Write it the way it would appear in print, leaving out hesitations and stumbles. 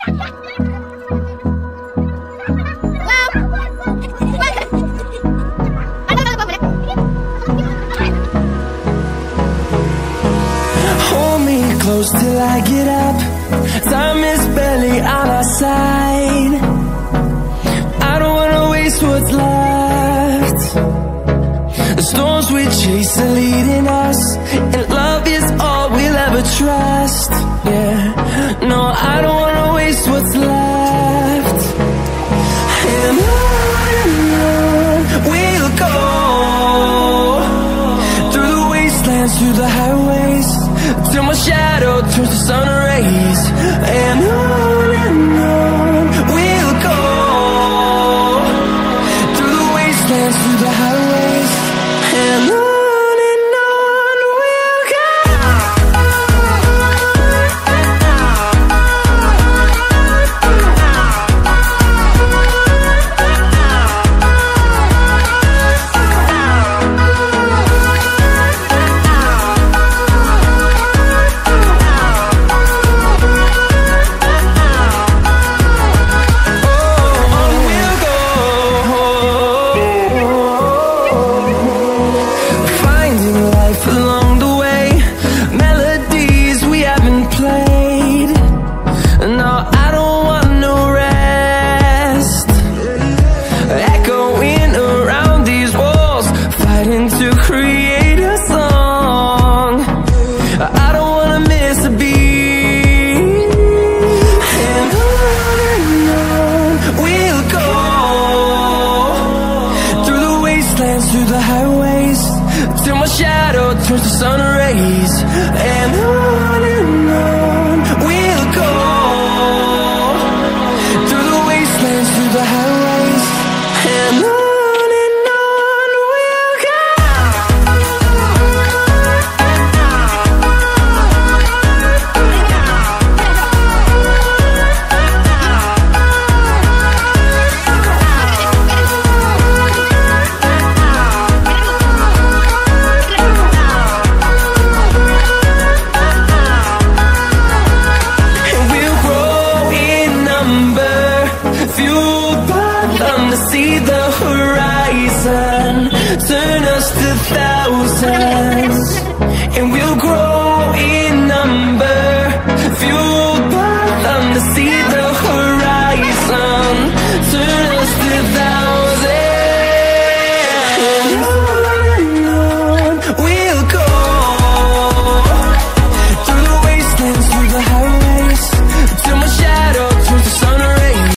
Hold me close till I get up. Time is barely on our side. I don't wanna waste what's left. The storms we chase are leading us, and love is all we'll ever trust. Yeah, no, I don't wanna waste what's left. And on we'll go, through the wastelands, through the highways, till my shadow turns to sun rays. And on we'll go, through the wastelands, through the highways, and on we'll go. Through the highways, till my shadow turns to sun rays. And on we'll go, through the wastelands, through the highways, and on we'll go. See the horizon, turn us to thousands, and we'll grow in number, fuel